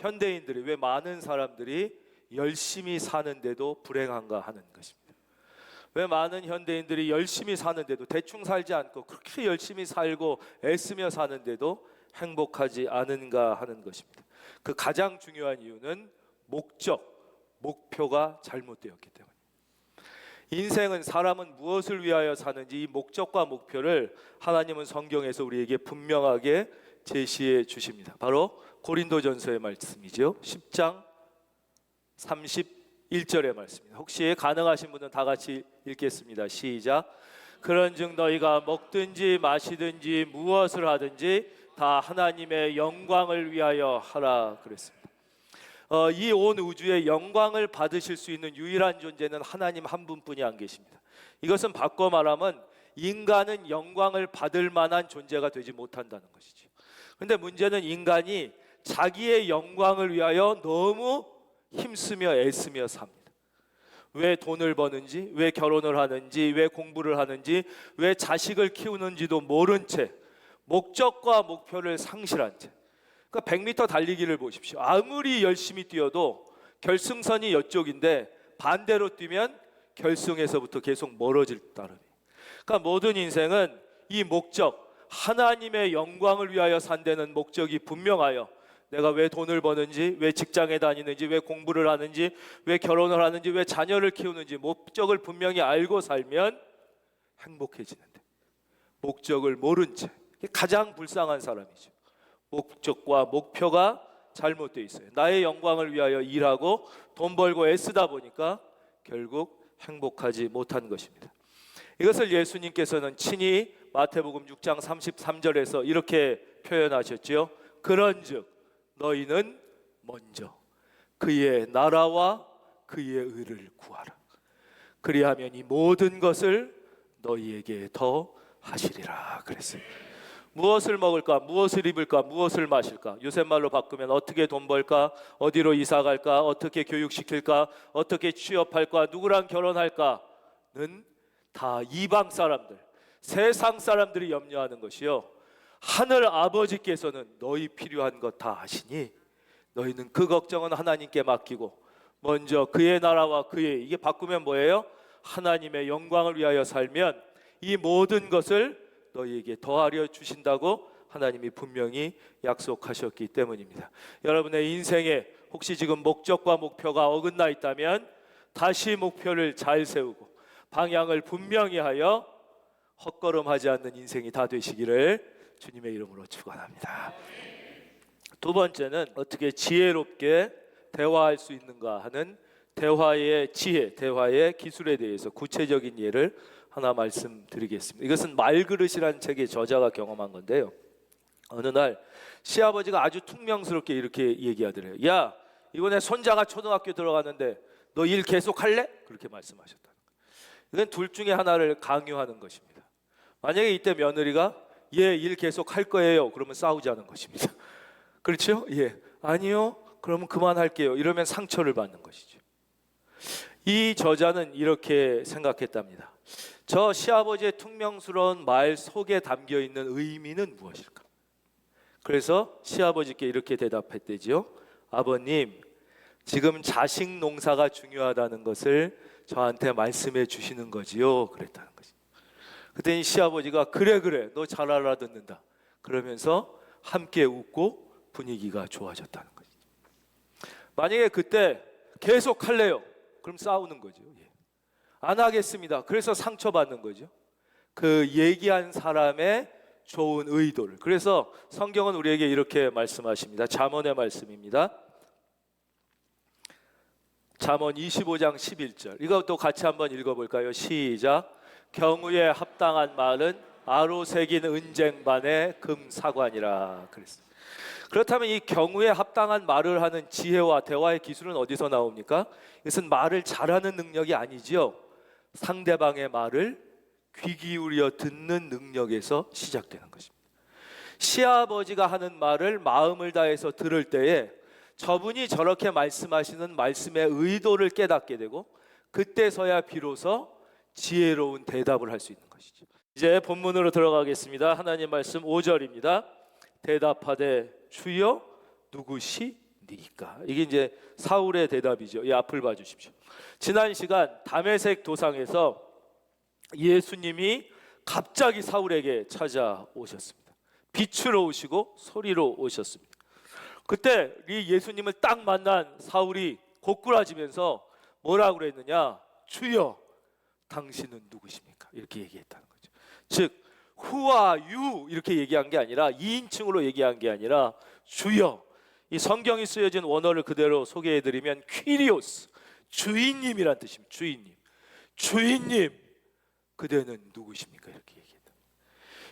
현대인들이, 왜 많은 사람들이 열심히 사는데도 불행한가 하는 것입니다. 왜 많은 현대인들이 열심히 사는데도, 대충 살지 않고 그렇게 열심히 살고 애쓰며 사는데도 행복하지 않은가 하는 것입니다. 그 가장 중요한 이유는 목표가 잘못되었기 때문입니다. 인생은, 사람은 무엇을 위하여 사는지, 이 목적과 목표를 하나님은 성경에서 우리에게 분명하게 제시해 주십니다. 바로 고린도전서의 말씀이죠. 10장 31절의 말씀입니다. 혹시 가능하신 분은 다 같이 읽겠습니다. 시작. 그런즉 너희가 먹든지 마시든지 무엇을 하든지 다 하나님의 영광을 위하여 하라 그랬습니다. 이 온 우주의 영광을 받으실 수 있는 유일한 존재는 하나님 한 분뿐이 안 계십니다. 이것은 바꿔 말하면 인간은 영광을 받을 만한 존재가 되지 못한다는 것이죠. 그런데 문제는 인간이 자기의 영광을 위하여 너무 힘쓰며 애쓰며 삽니다. 왜 돈을 버는지, 왜 결혼을 하는지, 왜 공부를 하는지, 왜 자식을 키우는지도 모른 채, 목적과 목표를 상실한 채. 그러니까 100m 달리기를 보십시오. 아무리 열심히 뛰어도 결승선이 이쪽인데 반대로 뛰면 결승에서부터 계속 멀어질 따름이에요. 그러니까 모든 인생은 이 목적, 하나님의 영광을 위하여 산다는 목적이 분명하여, 내가 왜 돈을 버는지, 왜 직장에 다니는지, 왜 공부를 하는지, 왜 결혼을 하는지, 왜 자녀를 키우는지 목적을 분명히 알고 살면 행복해지는데, 목적을 모른 채, 가장 불쌍한 사람이죠. 목적과 목표가 잘못되어 있어요. 나의 영광을 위하여 일하고 돈 벌고 애쓰다 보니까 결국 행복하지 못한 것입니다. 이것을 예수님께서는 친히 마태복음 6장 33절에서 이렇게 표현하셨죠. 그런즉 너희는 먼저 그의 나라와 그의 의를 구하라. 그리하면 이 모든 것을 너희에게 더 하시리라 그랬습니다. 무엇을 먹을까, 무엇을 입을까, 무엇을 마실까, 요새 말로 바꾸면 어떻게 돈 벌까, 어디로 이사 갈까, 어떻게 교육시킬까, 어떻게 취업할까, 누구랑 결혼할까는 다 이방 사람들, 세상 사람들이 염려하는 것이요, 하늘 아버지께서는 너희 필요한 것 다 아시니 너희는 그 걱정은 하나님께 맡기고 먼저 그의 나라와 그의, 이게 바꾸면 뭐예요? 하나님의 영광을 위하여 살면 이 모든 것을 너희에게 더하려 주신다고 하나님이 분명히 약속하셨기 때문입니다. 여러분의 인생에 혹시 지금 목적과 목표가 어긋나 있다면 다시 목표를 잘 세우고 방향을 분명히 하여 헛걸음하지 않는 인생이 다 되시기를 주님의 이름으로 축원합니다. 두 번째는 어떻게 지혜롭게 대화할 수 있는가 하는 대화의 지혜, 대화의 기술에 대해서 구체적인 예를 하나 말씀드리겠습니다. 이것은 말그릇이라는 책의 저자가 경험한 건데요. 어느 날 시아버지가 아주 퉁명스럽게 이렇게 얘기하더래요. 야, 이번에 손자가 초등학교 들어가는데 너 일 계속 할래? 그렇게 말씀하셨다는 거예요. 이건 둘 중에 하나를 강요하는 것입니다. 만약에 이때 며느리가 예, 일 계속 할 거예요, 그러면 싸우자는 것입니다. 그렇죠? 예, 아니요, 그러면 그만할게요, 이러면 상처를 받는 것이죠. 이 저자는 이렇게 생각했답니다. 저 시아버지의 퉁명스러운 말 속에 담겨있는 의미는 무엇일까? 그래서 시아버지께 이렇게 대답했대지요. 아버님, 지금 자식 농사가 중요하다는 것을 저한테 말씀해 주시는 거지요, 그랬다는 거지. 그랬더니 시아버지가 그래 너 잘 알아듣는다 그러면서 함께 웃고 분위기가 좋아졌다는 거지. 만약에 그때 계속 할래요, 그럼 싸우는 거죠. 예. 안 하겠습니다, 그래서 상처받는 거죠. 그 얘기한 사람의 좋은 의도를. 그래서 성경은 우리에게 이렇게 말씀하십니다. 잠언의 말씀입니다. 잠언 25장 11절, 이것도 같이 한번 읽어볼까요? 시작. 경우에 합당한 말은 아로 새긴 은쟁반의 금사관이라 그랬습니다. 그렇다면 이 경우에 합당한 말을 하는 지혜와 대화의 기술은 어디서 나옵니까? 이것은 말을 잘하는 능력이 아니지요. 상대방의 말을 귀 기울여 듣는 능력에서 시작되는 것입니다. 시아버지가 하는 말을 마음을 다해서 들을 때에 저분이 저렇게 말씀하시는 말씀의 의도를 깨닫게 되고 그때서야 비로소 지혜로운 대답을 할 수 있는 것이죠. 이제 본문으로 들어가겠습니다. 하나님 말씀 5절입니다. 대답하되 주여 누구시니까? 누구니까? 이게 이제 사울의 대답이죠. 이 앞을 봐주십시오. 지난 시간 다메섹 도상에서 예수님이 갑자기 사울에게 찾아오셨습니다. 빛으로 오시고 소리로 오셨습니다. 그때 이 예수님을 딱 만난 사울이 고꾸라지면서 뭐라고 그랬느냐? 주여, 당신은 누구십니까? 이렇게 얘기했다는 거죠. 즉 Who are you? 이렇게 얘기한 게 아니라 2인칭으로 얘기한 게 아니라 주여. 이 성경이 쓰여진 원어를 그대로 소개해드리면 퀴리오스, 주인님이란 뜻입니다. 주인님. 주인님, 그대는 누구십니까? 이렇게 얘기했다.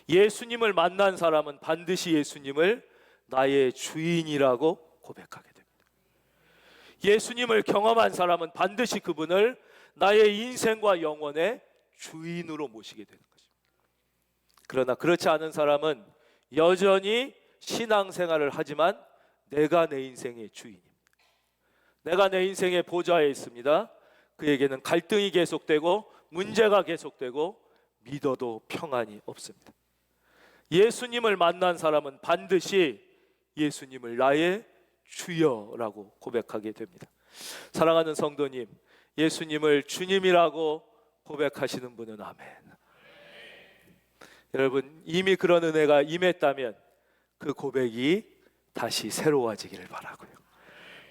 예수님을 만난 사람은 반드시 예수님을 나의 주인이라고 고백하게 됩니다. 예수님을 경험한 사람은 반드시 그분을 나의 인생과 영혼의 주인으로 모시게 되는 것입니다. 그러나 그렇지 않은 사람은 여전히 신앙생활을 하지만 내가 내 인생의 주인입니다. 내가 내 인생의 보좌에 있습니다. 그에게는 갈등이 계속되고 문제가 계속되고 믿어도 평안이 없습니다. 예수님을 만난 사람은 반드시 예수님을 나의 주여라고 고백하게 됩니다. 사랑하는 성도님, 예수님을 주님이라고 고백하시는 분은 아멘. 여러분, 이미 그런 은혜가 임했다면 그 고백이 다시 새로워지기를 바라고요.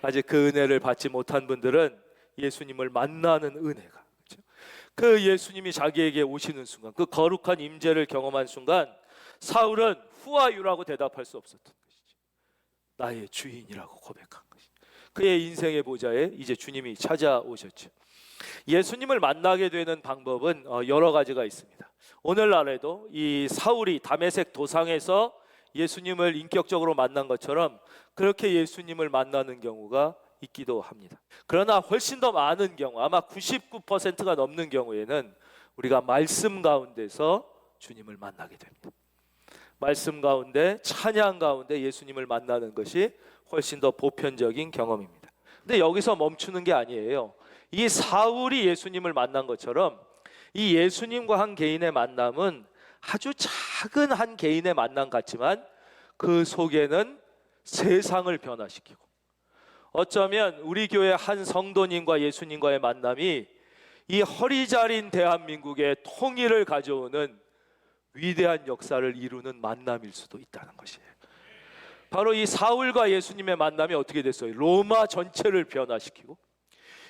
아직 그 은혜를 받지 못한 분들은 예수님을 만나는 은혜가, 그렇죠? 그 예수님이 자기에게 오시는 순간, 그 거룩한 임재를 경험한 순간 사울은 Who are you라고 대답할 수 없었던 것이죠. 나의 주인이라고 고백한 것이죠. 그의 인생의 보좌에 이제 주님이 찾아오셨죠. 예수님을 만나게 되는 방법은 여러 가지가 있습니다. 오늘날에도 이 사울이 다메섹 도상에서 예수님을 인격적으로 만난 것처럼 그렇게 예수님을 만나는 경우가 있기도 합니다. 그러나 훨씬 더 많은 경우, 아마 99%가 넘는 경우에는 우리가 말씀 가운데서 주님을 만나게 됩니다. 말씀 가운데, 찬양 가운데 예수님을 만나는 것이 훨씬 더 보편적인 경험입니다. 근데 여기서 멈추는 게 아니에요. 이 사울이 예수님을 만난 것처럼 이 예수님과 한 개인의 만남은 아주 작은 한 개인의 만남 같지만 그 속에는 세상을 변화시키고, 어쩌면 우리 교회 한 성도님과 예수님과의 만남이 이 허리자린 대한민국의 통일을 가져오는 위대한 역사를 이루는 만남일 수도 있다는 것이에요. 바로 이 사울과 예수님의 만남이 어떻게 됐어요? 로마 전체를 변화시키고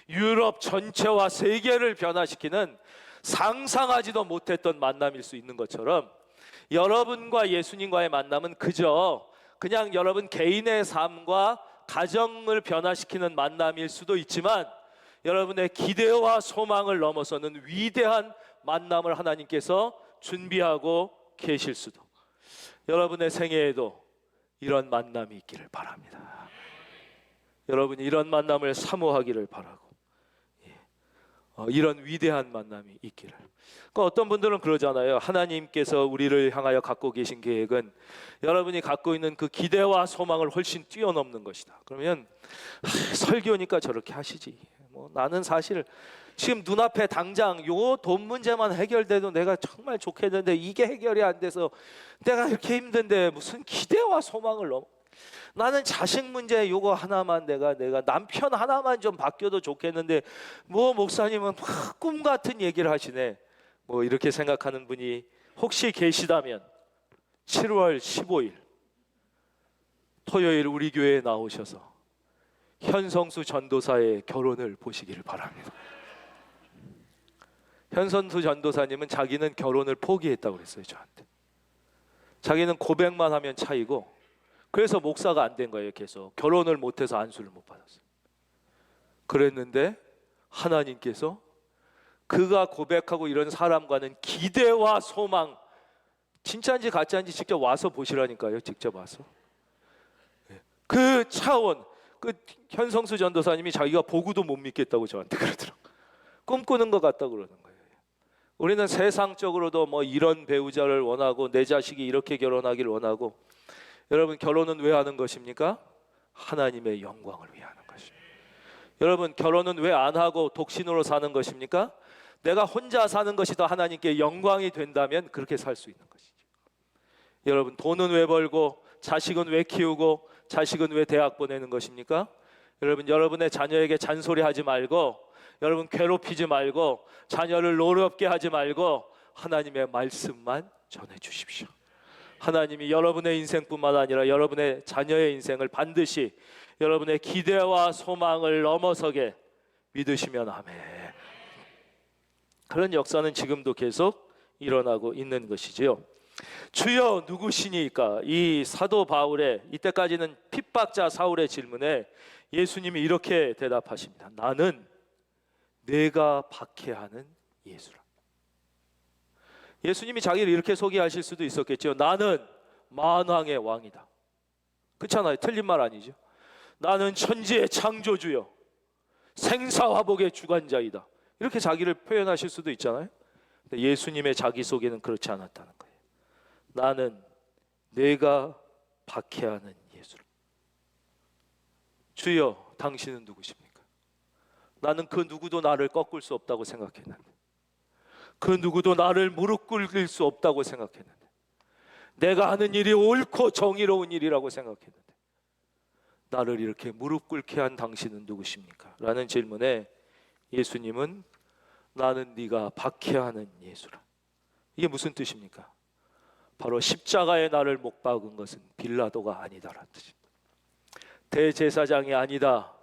유럽 전체와 세계를 변화시키는 상상하지도 못했던 만남일 수 있는 것처럼, 여러분과 예수님과의 만남은 그냥 여러분 개인의 삶과 가정을 변화시키는 만남일 수도 있지만, 여러분의 기대와 소망을 넘어서는 위대한 만남을 하나님께서 준비하고 계실 수도, 여러분의 생애에도 이런 만남이 있기를 바랍니다. 여러분이 이런 만남을 사모하기를 바라고, 이런 위대한 만남이 있기를. 그러니까 어떤 분들은 그러잖아요. 하나님께서 우리를 향하여 갖고 계신 계획은 여러분이 갖고 있는 그 기대와 소망을 훨씬 뛰어넘는 것이다. 그러면 설교니까 저렇게 하시지. 나는 사실 지금 눈앞에 당장 요 돈 문제만 해결돼도 내가 정말 좋겠는데 이게 해결이 안 돼서 내가 이렇게 힘든데 무슨 기대와 소망을 넘어. 나는 자식 문제 요거 하나만 내가 남편 하나만 좀 바뀌어도 좋겠는데 목사님은 꿈 같은 얘기를 하시네. 이렇게 생각하는 분이 혹시 계시다면 7월 15일 토요일 우리 교회에 나오셔서 현성수 전도사의 결혼을 보시기를 바랍니다. 현성수 전도사님은 자기는 결혼을 포기했다고 그랬어요. 저한테. 자기는 고백만 하면 차이고, 그래서 목사가 안 된 거예요. 계속 결혼을 못해서 안수를 못 받았어요. 그랬는데 하나님께서 그가 고백하고 이런 사람과는 기대와 소망, 진짜인지 가짜인지 직접 와서 보시라니까요. 직접 와서. 그 차원, 그 현성수 전도사님이 자기가 보고도 못 믿겠다고 저한테 그러더라고요. 꿈꾸는 것 같다고 그러는 거예요. 우리는 세상적으로도 이런 배우자를 원하고 내 자식이 이렇게 결혼하기를 원하고, 여러분 결혼은 왜 하는 것입니까? 하나님의 영광을 위해 하는 것입니다. 여러분 결혼은 왜 안 하고 독신으로 사는 것입니까? 내가 혼자 사는 것이 더 하나님께 영광이 된다면 그렇게 살 수 있는 것이죠. 여러분 돈은 왜 벌고 자식은 왜 키우고 자식은 왜 대학 보내는 것입니까? 여러분, 여러분의 자녀에게 잔소리하지 말고, 여러분 괴롭히지 말고, 자녀를 노렵게 하지 말고 하나님의 말씀만 전해 주십시오. 하나님이 여러분의 인생뿐만 아니라 여러분의 자녀의 인생을 반드시 여러분의 기대와 소망을 넘어서게 믿으시면 아멘. 그런 역사는 지금도 계속 일어나고 있는 것이지요. 주여 누구시니까? 이 사도 바울의, 이때까지는 핍박자 사울의 질문에 예수님이 이렇게 대답하십니다. 나는 내가 박해하는 예수라. 예수님이 자기를 이렇게 소개하실 수도 있었겠죠. 나는 만왕의 왕이다. 그렇잖아요. 틀린 말 아니죠. 나는 천지의 창조주요, 생사화복의 주관자이다. 이렇게 자기를 표현하실 수도 있잖아요. 근데 예수님의 자기소개는 그렇지 않았다는 거예요. 나는 내가 박해하는 예수라. 주여, 당신은 누구십니까? 나는 그 누구도 나를 꺾을 수 없다고 생각했는데, 그 누구도 나를 무릎 꿇을 수 없다고 생각했는데, 내가 하는 일이 옳고 정의로운 일이라고 생각했는데, 나를 이렇게 무릎 꿇게 한 당신은 누구십니까? 라는 질문에 예수님은 나는 네가 박해하는 예수라. 이게 무슨 뜻입니까? 바로 십자가에 나를 못 박은 것은 빌라도가 아니다라는 뜻입니다. 대제사장이 아니다,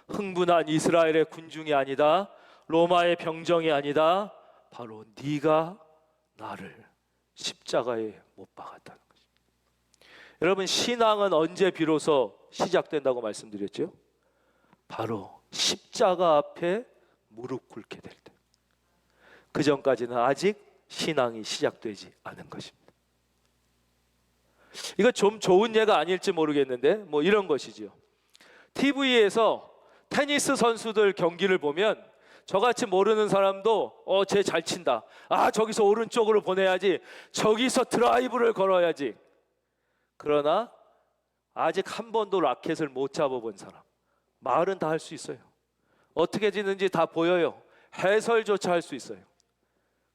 흥분한 이스라엘의 군중이 아니다, 로마의 병정이 아니다, 바로 네가 나를 십자가에 못 박았다는 것입니다. 여러분, 신앙은 언제 비로소 시작된다고 말씀드렸죠? 바로 십자가 앞에 무릎 꿇게 될 때. 그 전까지는 아직 신앙이 시작되지 않은 것입니다. 이거 좀 좋은 예가 아닐지 모르겠는데 뭐 이런 것이죠. TV에서 테니스 선수들 경기를 보면 저같이 모르는 사람도 쟤 잘 친다, 저기서 오른쪽으로 보내야지, 저기서 드라이브를 걸어야지. 그러나 아직 한 번도 라켓을 못 잡아본 사람, 말은 다 할 수 있어요. 어떻게 지는지 다 보여요. 해설조차 할 수 있어요.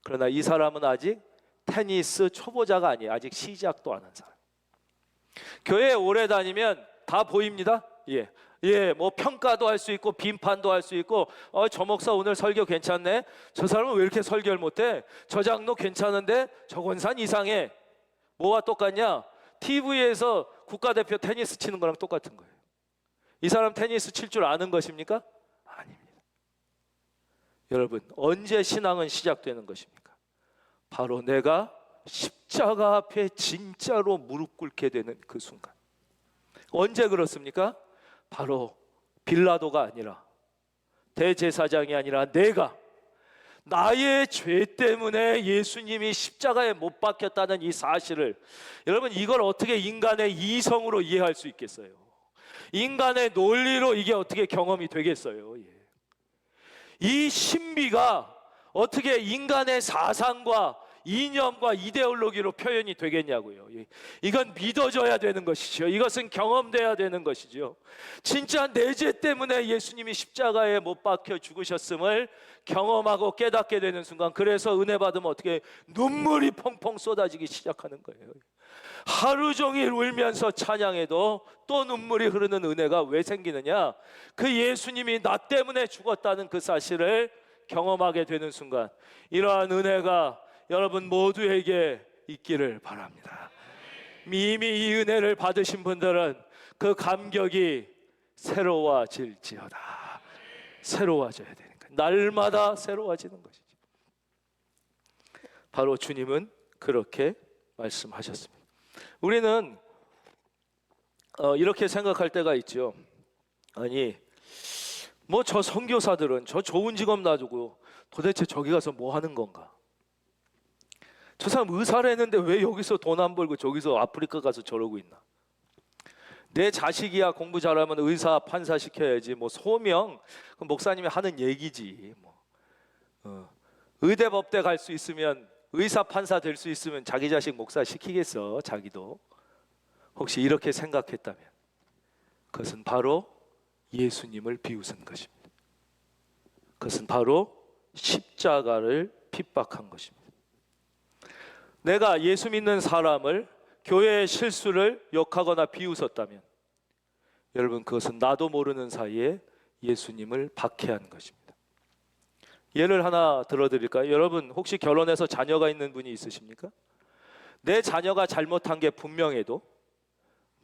그러나 이 사람은 아직 테니스 초보자가 아니에요. 아직 시작도 안 한 사람. 교회에 오래 다니면 다 보입니다. 뭐 평가도 할 수 있고 비판도 할 수 있고, 저 목사 오늘 설교 괜찮네, 저 사람은 왜 이렇게 설교를 못해, 저 장로 괜찮은데 저 권산 이상해. 뭐와 똑같냐? TV에서 국가대표 테니스 치는 거랑 똑같은 거예요. 이 사람 테니스 칠 줄 아는 것입니까? 아닙니다. 여러분, 언제 신앙은 시작되는 것입니까? 바로 내가 십자가 앞에 진짜로 무릎 꿇게 되는 그 순간. 언제 그렇습니까? 바로 빌라도가 아니라, 대제사장이 아니라 내가 나의 죄 때문에 예수님이 십자가에 못 박혔다는 이 사실을, 여러분 이걸 어떻게 인간의 이성으로 이해할 수 있겠어요? 인간의 논리로 이게 어떻게 경험이 되겠어요? 이 신비가 어떻게 인간의 사상과 이념과 이데올로기로 표현이 되겠냐고요. 이건 믿어져야 되는 것이죠. 이것은 경험돼야 되는 것이죠. 진짜 내 죄 때문에 예수님이 십자가에 못 박혀 죽으셨음을 경험하고 깨닫게 되는 순간, 그래서 은혜 받으면 어떻게 눈물이 펑펑 쏟아지기 시작하는 거예요. 하루 종일 울면서 찬양해도 또 눈물이 흐르는 은혜가 왜 생기느냐? 그 예수님이 나 때문에 죽었다는 그 사실을 경험하게 되는 순간, 이러한 은혜가 여러분 모두에게 있기를 바랍니다. 이미 이 은혜를 받으신 분들은 그 감격이 새로워질지어다. 새로워져야 되니까, 날마다 새로워지는 것이죠. 바로 주님은 그렇게 말씀하셨습니다. 우리는 이렇게 생각할 때가 있죠. 아니, 뭐 저 선교사들은 저 좋은 직업 놔두고 도대체 저기 가서 뭐 하는 건가? 저 사람 의사를 했는데 왜 여기서 돈 안 벌고 저기서 아프리카 가서 저러고 있나? 내 자식이야 공부 잘하면 의사 판사 시켜야지, 뭐 소명, 그 목사님이 하는 얘기지. 의대 법대 갈 수 있으면, 의사 판사 될 수 있으면 자기 자식 목사 시키겠어? 자기도 혹시 이렇게 생각했다면 그것은 바로 예수님을 비웃은 것입니다. 그것은 바로 십자가를 핍박한 것입니다. 내가 예수 믿는 사람을 교회의 실수를 욕하거나 비웃었다면 여러분, 그것은 나도 모르는 사이에 예수님을 박해한 것입니다. 예를 하나 들어드릴까요? 여러분, 혹시 결혼해서 자녀가 있는 분이 있으십니까? 내 자녀가 잘못한 게 분명해도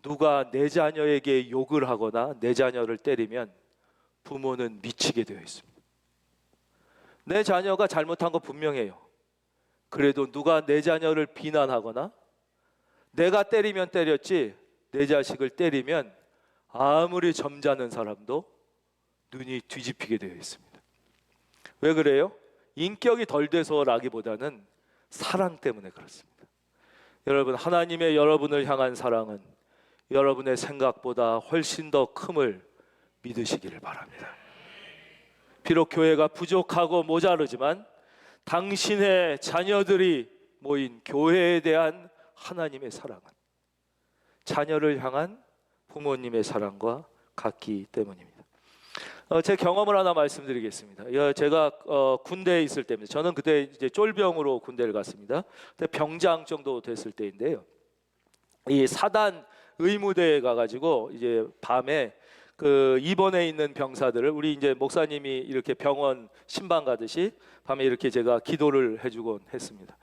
누가 내 자녀에게 욕을 하거나 내 자녀를 때리면 부모는 미치게 되어 있습니다. 내 자녀가 잘못한 거 분명해요. 그래도 누가 내 자녀를 비난하거나 내가 때리면 때렸지 내 자식을 때리면 아무리 점잖은 사람도 눈이 뒤집히게 되어 있습니다. 왜 그래요? 인격이 덜 돼서라기보다는 사랑 때문에 그렇습니다. 여러분, 하나님의 여러분을 향한 사랑은 여러분의 생각보다 훨씬 더 큼을 믿으시기를 바랍니다. 비록 교회가 부족하고 모자르지만 당신의 자녀들이 모인 교회에 대한 하나님의 사랑은 자녀를 향한 부모님의 사랑과 같기 때문입니다. 제 경험을 하나 말씀드리겠습니다. 제가 군대에 있을 때입니다. 저는 그때 이제 쫄병으로 군대를 갔습니다. 그때 병장 정도 됐을 때인데요. 이 사단 의무대에 가가지고 이제 밤에 그 입원해 있는 병사들을 우리 이제 목사님이 이렇게 병원 신방 가듯이 밤에 이렇게 제가 기도를 해주곤 했습니다.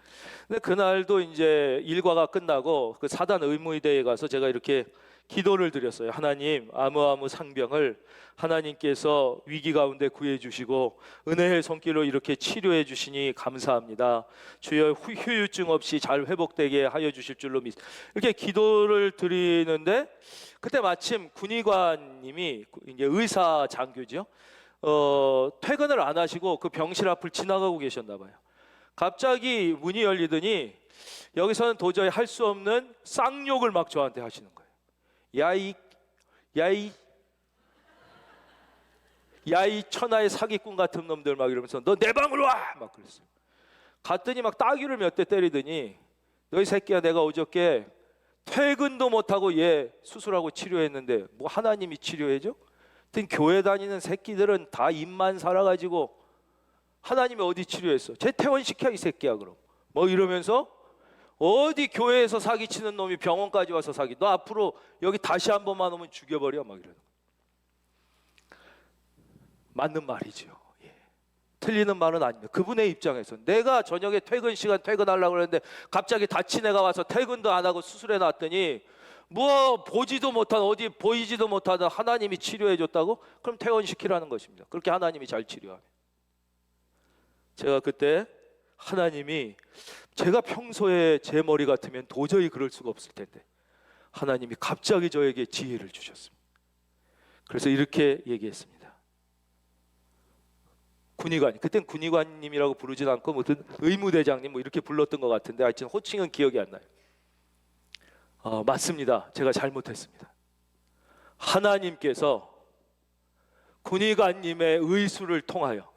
근데 그날도 이제 일과가 끝나고 그 사단 의무대에 가서 제가 이렇게 기도를 드렸어요. 하나님, 아무아무 상병을 하나님께서 위기 가운데 구해 주시고 은혜의 손길로 이렇게 치료해 주시니 감사합니다. 주여 후유증 없이 잘 회복되게 하여 주실 줄로 이렇게 기도를 드리는데 그때 마침 군의관님이 이제 의사 장교죠. 퇴근을 안 하시고 그 병실 앞을 지나가고 계셨나 봐요. 갑자기 문이 열리더니 여기서는 도저히 할 수 없는 쌍욕을 막 저한테 하시는 거예요. 야이 천하의 사기꾼 같은 놈들 막 이러면서 너 내 방으로 와! 막 그랬어요. 갔더니 막 따귀를 몇 대 때리더니 너희 새끼야, 내가 어저께 퇴근도 못하고 얘 수술하고 치료했는데 뭐 하나님이 치료해줘? 하여튼 교회 다니는 새끼들은 다 입만 살아가지고 하나님이 어디 치료했어? 쟤 퇴원시켜 이 새끼야 그럼 뭐 이러면서 어디 교회에서 사기치는 놈이 병원까지 와서 사기, 너 앞으로 여기 다시 한 번만 오면 죽여버려 막 이러는 거예요. 맞는 말이죠. 예. 틀리는 말은 아닙니다. 그분의 입장에서 내가 저녁에 퇴근 시간 퇴근하려고 그랬는데 갑자기 다친 애가 와서 퇴근도 안 하고 수술해 놨더니 뭐 보지도 못한 어디 보이지도 못하던 하나님이 치료해 줬다고? 그럼 퇴원시키라는 것입니다. 그렇게 하나님이 잘 치료하면. 제가 그때 하나님이 제가 평소에 제 머리 같으면 도저히 그럴 수가 없을 텐데 하나님이 갑자기 저에게 지혜를 주셨습니다. 그래서 이렇게 얘기했습니다. 군의관, 그땐 군의관님이라고 부르진 않고 무슨 의무대장님 뭐 이렇게 불렀던 것 같은데 하여튼 호칭은 기억이 안 나요. 맞습니다. 제가 잘못했습니다. 하나님께서 군의관님의 의수를 통하여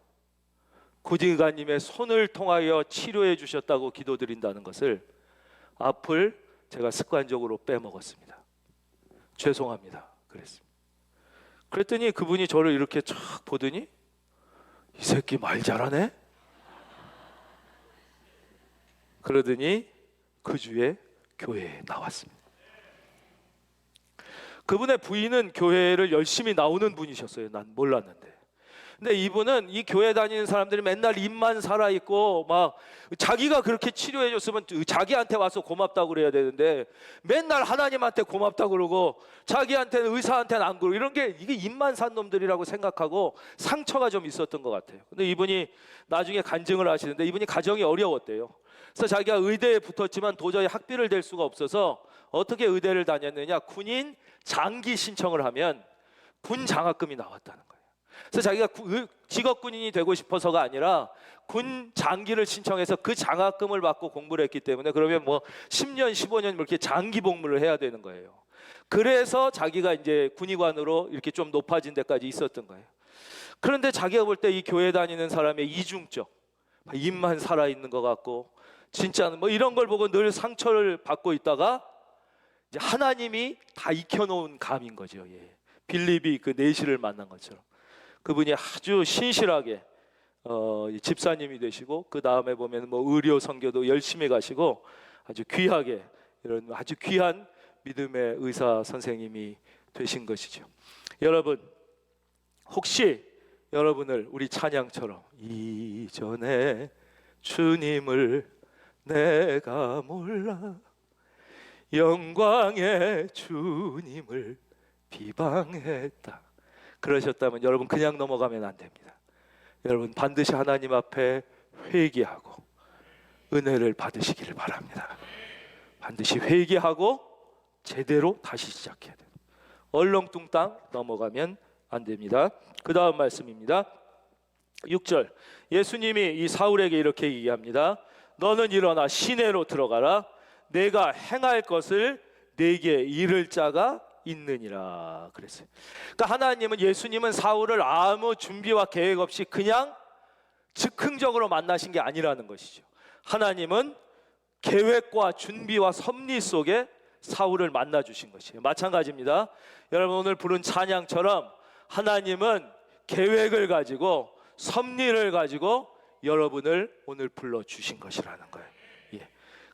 군의관님의 손을 통하여 치료해 주셨다고 기도드린다는 것을 앞을 제가 습관적으로 빼먹었습니다. 죄송합니다. 그랬습니다. 그랬더니 그분이 저를 이렇게 쫙 보더니 이 새끼 말 잘하네? 그러더니 그 주에 교회에 나왔습니다. 그분의 부인은 교회를 열심히 나오는 분이셨어요. 난 몰랐는데. 근데 이분은 이 교회 다니는 사람들이 맨날 입만 살아있고 막 자기가 그렇게 치료해줬으면 자기한테 와서 고맙다고 그래야 되는데 맨날 하나님한테 고맙다고 그러고 자기한테는 의사한테는 안 그러고 이런 게 이게 입만 산 놈들이라고 생각하고 상처가 좀 있었던 것 같아요. 근데 이분이 나중에 간증을 하시는데 이분이 가정이 어려웠대요. 그래서 자기가 의대에 붙었지만 도저히 학비를 댈 수가 없어서 어떻게 의대를 다녔느냐, 군인 장기 신청을 하면 군 장학금이 나왔다는 거예요. 그래서 자기가 직업 군인이 되고 싶어서가 아니라 군 장기를 신청해서 그 장학금을 받고 공부를 했기 때문에 그러면 뭐 10년 15년 이렇게 장기 복무를 해야 되는 거예요. 그래서 자기가 이제 군의관으로 이렇게 좀 높아진 데까지 있었던 거예요. 그런데 자기가 볼 때 이 교회 다니는 사람의 이중적, 입만 살아있는 것 같고 진짜는 뭐 이런 걸 보고 늘 상처를 받고 있다가 이제 하나님이 다 익혀놓은 감인 거죠. 예. 빌립이 그 내시를 만난 것처럼 그분이 아주 신실하게 집사님이 되시고 그 다음에 보면 뭐 의료 선교도 열심히 가시고 아주 귀하게 이런 아주 귀한 믿음의 의사 선생님이 되신 것이죠. 여러분, 혹시 여러분을 우리 찬양처럼 이전에 주님을 내가 몰라 영광의 주님을 비방했다 그러셨다면 여러분 그냥 넘어가면 안 됩니다. 여러분 반드시 하나님 앞에 회개하고 은혜를 받으시기를 바랍니다. 반드시 회개하고 제대로 다시 시작해야 돼요. 얼렁뚱땅 넘어가면 안 됩니다. 그 다음 말씀입니다. 6절 예수님이 이 사울에게 이렇게 얘기합니다. 너는 일어나 시내로 들어가라. 내가 행할 것을 네게 이를 자가 있느니라 그랬어요. 그러니까 하나님은 예수님은 사울을 아무 준비와 계획 없이 그냥 즉흥적으로 만나신 게 아니라는 것이죠. 하나님은 계획과 준비와 섭리 속에 사울을 만나 주신 것이에요. 마찬가지입니다. 여러분 오늘 부른 찬양처럼 하나님은 계획을 가지고 섭리를 가지고 여러분을 오늘 불러 주신 것이라는 거예요. 예.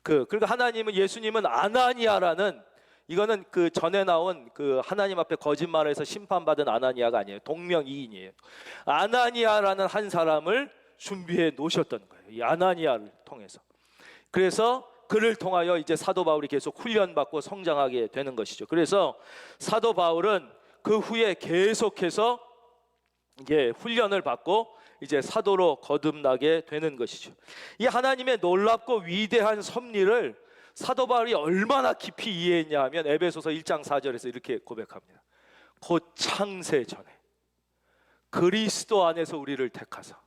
그러니까 하나님은 예수님은 아나니아라는 이거는 그 전에 나온 그 하나님 앞에 거짓말해서 심판받은 아나니아가 아니에요. 동명이인이에요. 아나니아라는 한 사람을 준비해 놓으셨던 거예요. 이 아나니아를 통해서. 그래서 그를 통하여 이제 사도 바울이 계속 훈련받고 성장하게 되는 것이죠. 그래서 사도 바울은 그 후에 계속해서 이제 훈련을 받고 이제 사도로 거듭나게 되는 것이죠. 이 하나님의 놀랍고 위대한 섭리를 사도 바울이 얼마나 깊이 이해했냐 하면 에베소서 1장 4절에서 이렇게 고백합니다. 곧 창세 전에 그리스도 안에서 우리를 택하사.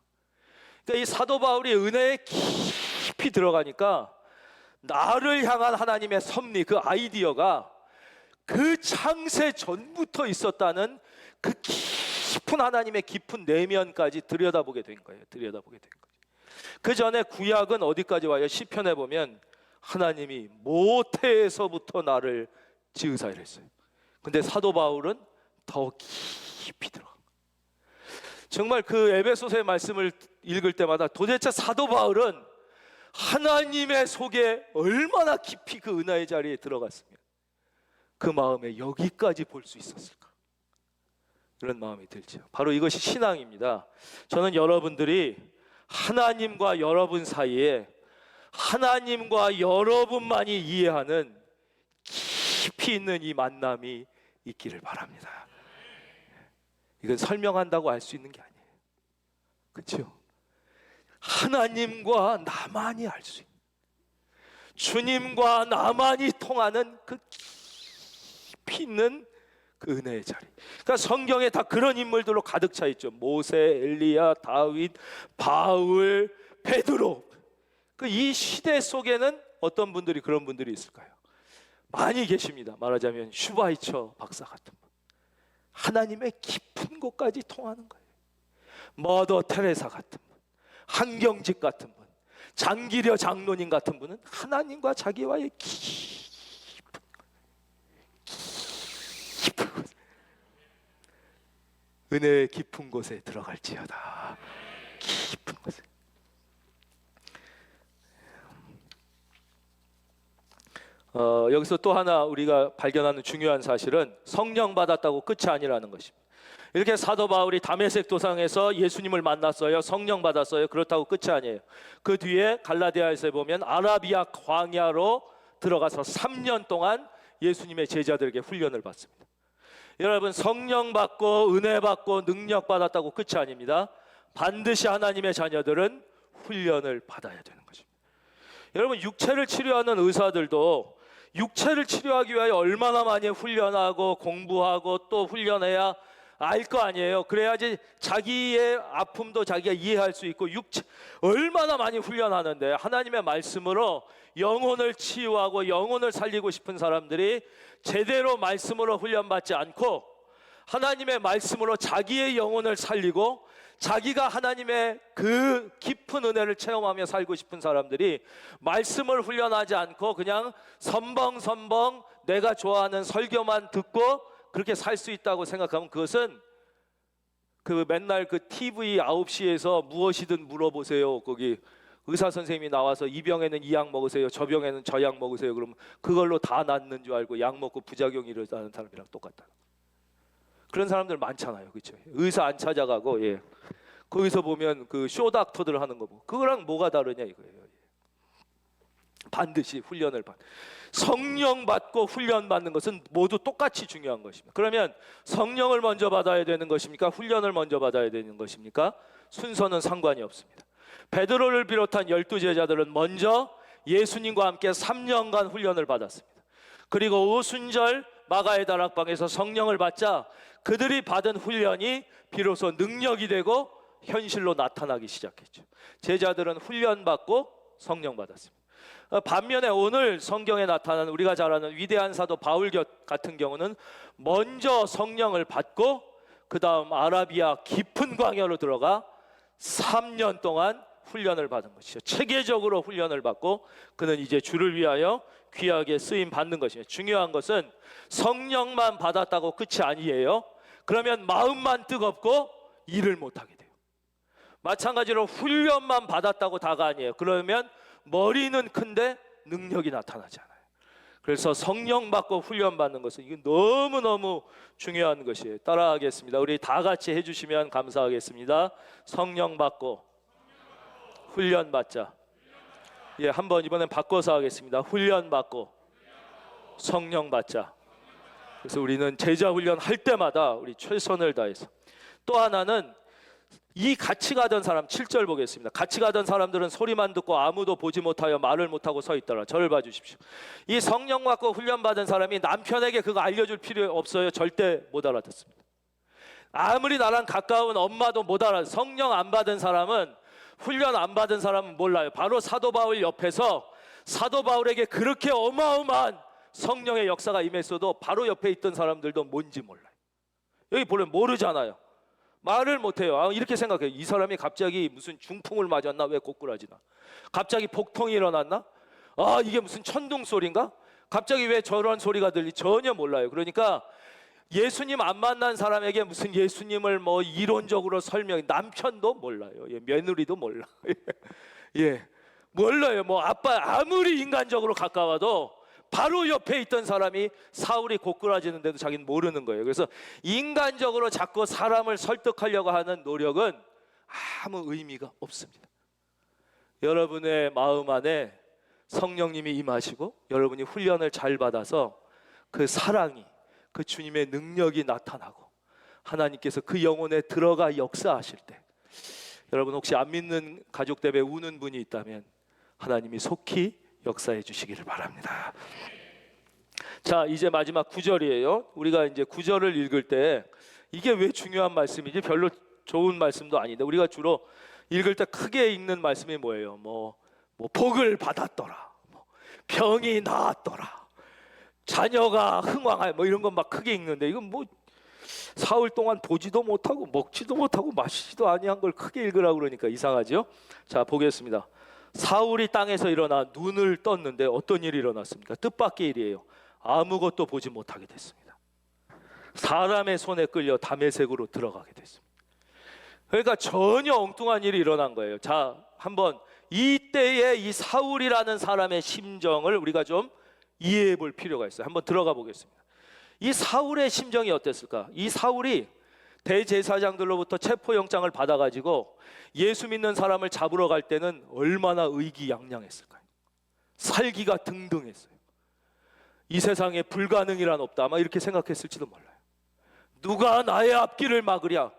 그러니까 이 사도 바울이 은혜에 깊이 들어가니까 나를 향한 하나님의 섭리, 그 아이디어가 그 창세 전부터 있었다는 그 깊은 하나님의 깊은 내면까지 들여다보게 된 거예요. 들여다보게 된 거죠. 그 전에 구약은 어디까지 와요? 시편에 보면 하나님이 모태에서부터 나를 지으사 이랬어요. 근데 사도 바울은 더 깊이 들어간 거예요. 정말 그 에베소서의 말씀을 읽을 때마다 도대체 사도 바울은 하나님의 속에 얼마나 깊이 그 은혜의 자리에 들어갔으면 그 마음에 여기까지 볼 수 있었을까? 그런 마음이 들죠. 바로 이것이 신앙입니다. 저는 여러분들이 하나님과 여러분 사이에 하나님과 여러분만이 이해하는 깊이 있는 이 만남이 있기를 바랍니다. 이건 설명한다고 알 수 있는 게 아니에요. 그렇죠? 하나님과 나만이 알 수 있는, 주님과 나만이 통하는 그 깊이 있는 그 은혜의 자리. 그러니까 성경에 다 그런 인물들로 가득 차 있죠. 모세, 엘리야, 다윗, 바울, 베드로. 그 이 시대 속에는 어떤 분들이 그런 분들이 있을까요? 많이 계십니다. 말하자면 슈바이처 박사 같은 분, 하나님의 깊은 곳까지 통하는 거예요. 머더 테레사 같은 분, 한경직 같은 분, 장기려 장로님 같은 분은 하나님과 자기와의 깊은 곳, 은혜의 깊은 곳에 들어갈지어다. 깊은 곳에. 여기서 또 하나 우리가 발견하는 중요한 사실은 성령 받았다고 끝이 아니라는 것입니다. 이렇게 사도 바울이 다메섹 도상에서 예수님을 만났어요. 성령 받았어요. 그렇다고 끝이 아니에요. 그 뒤에 갈라디아에서 보면 아라비아 광야로 들어가서 3년 동안 예수님의 제자들에게 훈련을 받습니다. 여러분, 성령 받고 은혜 받고 능력 받았다고 끝이 아닙니다. 반드시 하나님의 자녀들은 훈련을 받아야 되는 것입니다. 여러분, 육체를 치료하는 의사들도 육체를 치료하기 위하여 얼마나 많이 훈련하고 공부하고 또 훈련해야 알 거 아니에요. 그래야지 자기의 아픔도 자기가 이해할 수 있고, 육체 얼마나 많이 훈련하는데 하나님의 말씀으로 영혼을 치유하고 영혼을 살리고 싶은 사람들이 제대로 말씀으로 훈련받지 않고 하나님의 말씀으로 자기의 영혼을 살리고 자기가 하나님의 그 깊은 은혜를 체험하며 살고 싶은 사람들이 말씀을 훈련하지 않고 그냥 선벙선벙 내가 좋아하는 설교만 듣고 그렇게 살 수 있다고 생각하면 그것은 그 맨날 그 TV 9시에서 무엇이든 물어보세요. 거기 의사 선생님이 나와서 이 병에는 이 약 먹으세요, 저 병에는 저 약 먹으세요. 그러면 그걸로 다 낫는 줄 알고 약 먹고 부작용이 일어나는 사람이랑 똑같다. 그런 사람들 많잖아요, 그렇죠? 의사 안 찾아가고, 예. 거기서 보면 그 쇼닥터들 하는 거 보고 그거랑 뭐가 다르냐 이거예요. 반드시 훈련을 성령 받고 훈련 받는 것은 모두 똑같이 중요한 것입니다. 그러면 성령을 먼저 받아야 되는 것입니까? 훈련을 먼저 받아야 되는 것입니까? 순서는 상관이 없습니다. 베드로를 비롯한 12제자들은 먼저 예수님과 함께 3년간 훈련을 받았습니다. 그리고 오순절 마가의 다락방에서 성령을 받자 그들이 받은 훈련이 비로소 능력이 되고 현실로 나타나기 시작했죠. 제자들은 훈련 받고 성령 받았습니다. 반면에 오늘 성경에 나타나는 우리가 잘 아는 위대한 사도 바울 같은 경우는 먼저 성령을 받고 그 다음 아라비아 깊은 광야로 들어가 3년 동안 훈련을 받은 것이죠. 체계적으로 훈련을 받고 그는 이제 주를 위하여 귀하게 쓰임 받는 것입니다. 중요한 것은 성령만 받았다고 끝이 아니에요. 그러면 마음만 뜨겁고 일을 못하게 돼요. 마찬가지로 훈련만 받았다고 다가 아니에요. 그러면 머리는 큰데 능력이 나타나지 않아요. 그래서 성령 받고 훈련 받는 것은 이건 너무너무 중요한 것이에요. 따라하겠습니다. 우리 다 같이 해주시면 감사하겠습니다. 성령 받고 훈련 받자. 예, 한번 이번엔 바꿔서 하겠습니다. 훈련 받고 성령 받자. 그래서 우리는 제자 훈련 할 때마다 우리 최선을 다해서. 또 하나는 이 같이 가던 사람 7절 보겠습니다. 같이 가던 사람들은 소리만 듣고 아무도 보지 못하여 말을 못하고 서 있더라. 저를 봐주십시오. 이 성령 받고 훈련 받은 사람이 남편에게 그거 알려줄 필요 없어요. 절대 못 알아듣습니다. 아무리 나랑 가까운 엄마도 못 알아. 성령 안 받은 사람은, 훈련 안 받은 사람은 몰라요. 바로 사도 바울 옆에서 사도 바울에게 그렇게 어마어마한 성령의 역사가 임했어도 바로 옆에 있던 사람들도 뭔지 몰라요. 여기 보면 모르잖아요. 말을 못해요. 이렇게 생각해요. 이 사람이 갑자기 무슨 중풍을 맞았나? 왜 고꾸라지나? 갑자기 폭통이 일어났나? 이게 무슨 천둥 소리인가? 갑자기 왜 저런 소리가 들리? 전혀 몰라요. 그러니까 예수님 안 만난 사람에게 무슨 예수님을 뭐 이론적으로 남편도 몰라요. 예, 며느리도 몰라. 예, 몰라요. 뭐 아빠 아무리 인간적으로 가까워도 바로 옆에 있던 사람이 사울이 고꾸라지는데도 자기는 모르는 거예요. 그래서 인간적으로 자꾸 사람을 설득하려고 하는 노력은 아무 의미가 없습니다. 여러분의 마음 안에 성령님이 임하시고 여러분이 훈련을 잘 받아서 그 사랑이, 그 주님의 능력이 나타나고 하나님께서 그 영혼에 들어가 역사하실 때, 여러분 혹시 안 믿는 가족 때문에 우는 분이 있다면 하나님이 속히 역사해 주시기를 바랍니다. 자, 이제 마지막 9절이에요. 우리가 이제 9절을 읽을 때 이게 왜 중요한 말씀이지? 별로 좋은 말씀도 아닌데 우리가 주로 읽을 때 크게 읽는 말씀이 뭐예요? 뭐 복을 받았더라, 병이 나았더라, 자녀가 흥왕하여, 이런 건 막 크게 읽는데 이건 사흘 동안 보지도 못하고 먹지도 못하고 마시지도 아니한 걸 크게 읽으라고 그러니까 이상하죠? 자, 보겠습니다. 사울이 땅에서 일어나 눈을 떴는데 어떤 일이 일어났습니까? 뜻밖의 일이에요. 아무것도 보지 못하게 됐습니다. 사람의 손에 끌려 다메섹으로 들어가게 됐습니다. 그러니까 전혀 엉뚱한 일이 일어난 거예요. 자, 한번 이때의 이 사울이라는 사람의 심정을 우리가 좀 이해해 볼 필요가 있어요. 한번 들어가 보겠습니다. 이 사울의 심정이 어땠을까? 이 사울이 대제사장들로부터 체포영장을 받아가지고 예수 믿는 사람을 잡으러 갈 때는 얼마나 의기양양했을까요? 살기가 등등했어요. 이 세상에 불가능이란 없다, 아마 이렇게 생각했을지도 몰라요. 누가 나의 앞길을 막으랴?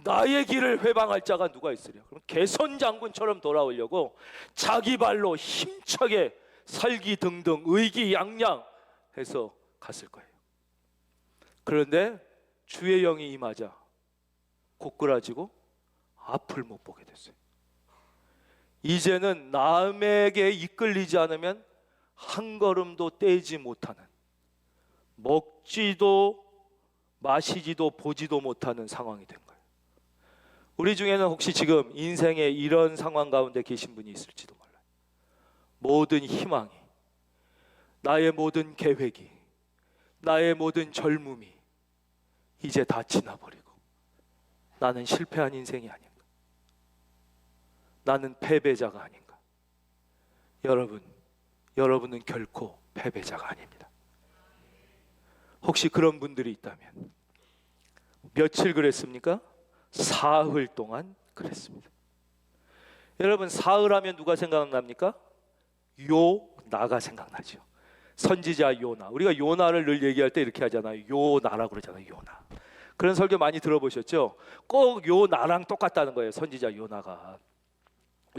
나의 길을 회방할 자가 누가 있으랴? 그럼 개선 장군처럼 돌아오려고 자기 발로 힘차게 살기 등등 의기양양해서 갔을 거예요. 그런데 주의 영이 임하자 고꾸라지고 앞을 못 보게 됐어요. 이제는 남에게 이끌리지 않으면 한 걸음도 떼지 못하는, 먹지도 마시지도 보지도 못하는 상황이 된 거예요. 우리 중에는 혹시 지금 인생의 이런 상황 가운데 계신 분이 있을지도 몰라요. 모든 희망이, 나의 모든 계획이, 나의 모든 젊음이 이제 다 지나버리고 나는 실패한 인생이 아닌가, 나는 패배자가 아닌가. 여러분은 결코 패배자가 아닙니다. 혹시 그런 분들이 있다면 며칠 그랬습니까? 사흘 동안 그랬습니다. 여러분, 사흘 하면 누가 생각납니까? 요나가 생각나죠. 선지자 요나. 우리가 요나를 늘 얘기할 때 이렇게 하잖아요. 요나라고 그러잖아요. 요나. 그런 설교 많이 들어보셨죠? 꼭 요나랑 똑같다는 거예요. 선지자 요나가.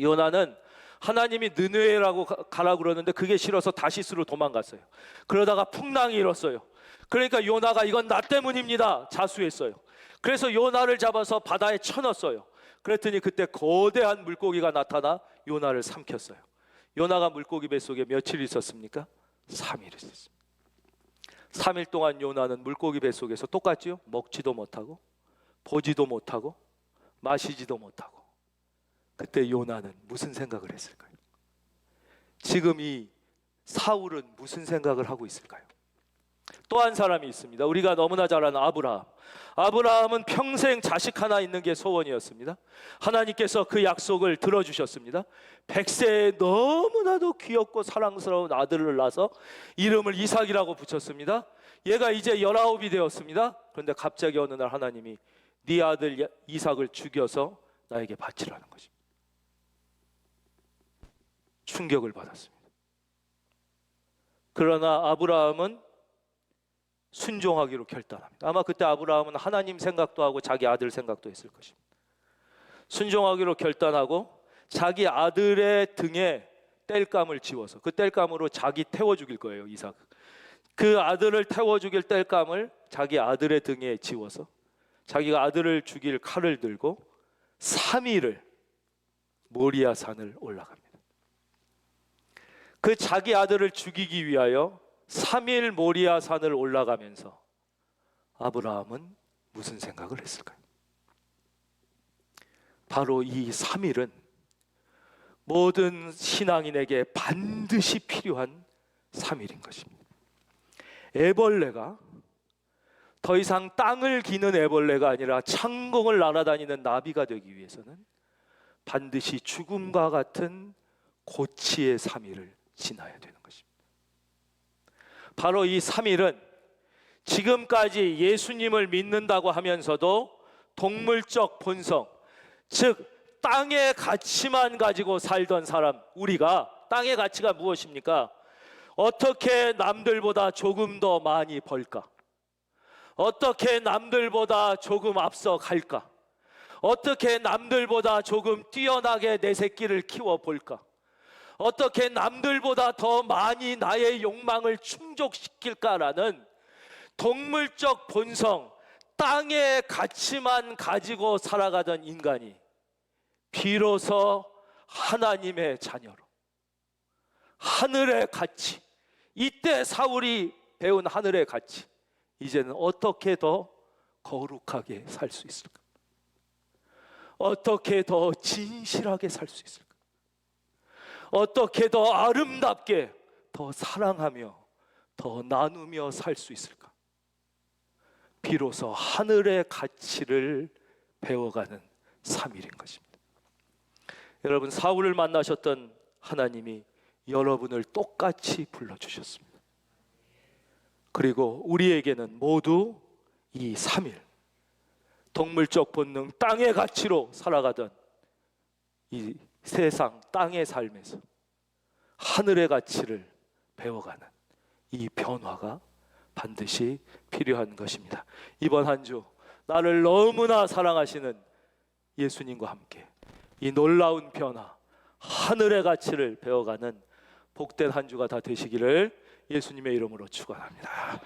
요나는 하나님이 느느웨라고 가라고 그러는데 그게 싫어서 다시스로 도망갔어요. 그러다가 풍랑이 일었어요. 그러니까 요나가 이건 나 때문입니다 자수했어요. 그래서 요나를 잡아서 바다에 쳐넣었어요. 그랬더니 그때 거대한 물고기가 나타나 요나를 삼켰어요. 요나가 물고기 뱃속에 며칠 있었습니까? 3일 있었습니다. 3일 동안 요나는 물고기 뱃속에서 똑같죠? 먹지도 못하고 보지도 못하고 마시지도 못하고. 그때 요나는 무슨 생각을 했을까요? 지금 이 사울은 무슨 생각을 하고 있을까요? 또 한 사람이 있습니다. 우리가 너무나 잘 아는 아브라함. 아브라함은 평생 자식 하나 있는 게 소원이었습니다. 하나님께서 그 약속을 들어주셨습니다. 100세에 너무나도 귀엽고 사랑스러운 아들을 낳아서 이름을 이삭이라고 붙였습니다. 얘가 이제 19이 되었습니다. 그런데 갑자기 어느 날 하나님이 네 아들 이삭을 죽여서 나에게 바치라는 것입니다. 충격을 받았습니다. 그러나 아브라함은 순종하기로 결단합니다. 아마 그때 아브라함은 하나님 생각도 하고 자기 아들 생각도 했을 것입니다. 순종하기로 결단하고 자기 아들의 등에 땔감을 지워서 그 땔감으로 자기 태워 죽일 거예요. 이삭. 그 아들을 태워 죽일 땔감을 자기 아들의 등에 지워서 자기가 아들을 죽일 칼을 들고 3일을 모리아 산을 올라갑니다. 그 자기 아들을 죽이기 위하여 3일 모리아 산을 올라가면서 아브라함은 무슨 생각을 했을까요? 바로 이 3일은 모든 신앙인에게 반드시 필요한 3일인 것입니다. 애벌레가 더 이상 땅을 기는 애벌레가 아니라 창공을 날아다니는 나비가 되기 위해서는 반드시 죽음과 같은 고치의 3일을 지나야 되는 것입니다. 바로 이 3일은 지금까지 예수님을 믿는다고 하면서도 동물적 본성, 즉 땅의 가치만 가지고 살던 사람, 우리가 땅의 가치가 무엇입니까? 어떻게 남들보다 조금 더 많이 벌까? 어떻게 남들보다 조금 앞서 갈까? 어떻게 남들보다 조금 뛰어나게 내 새끼를 키워볼까? 어떻게 남들보다 더 많이 나의 욕망을 충족시킬까라는 동물적 본성, 땅의 가치만 가지고 살아가던 인간이 비로소 하나님의 자녀로 하늘의 가치, 이때 사울이 배운 하늘의 가치, 이제는 어떻게 더 거룩하게 살 수 있을까? 어떻게 더 진실하게 살 수 있을까? 어떻게 더 아름답게 더 사랑하며 더 나누며 살 수 있을까? 비로소 하늘의 가치를 배워가는 3일인 것입니다. 여러분, 사울을 만나셨던 하나님이 여러분을 똑같이 불러주셨습니다. 그리고 우리에게는 모두 이 3일, 동물적 본능, 땅의 가치로 살아가던 이 세상 땅의 삶에서 하늘의 가치를 배워가는 이 변화가 반드시 필요한 것입니다. 이번 한 주 나를 너무나 사랑하시는 예수님과 함께 이 놀라운 변화, 하늘의 가치를 배워가는 복된 한 주가 다 되시기를 예수님의 이름으로 축원합니다.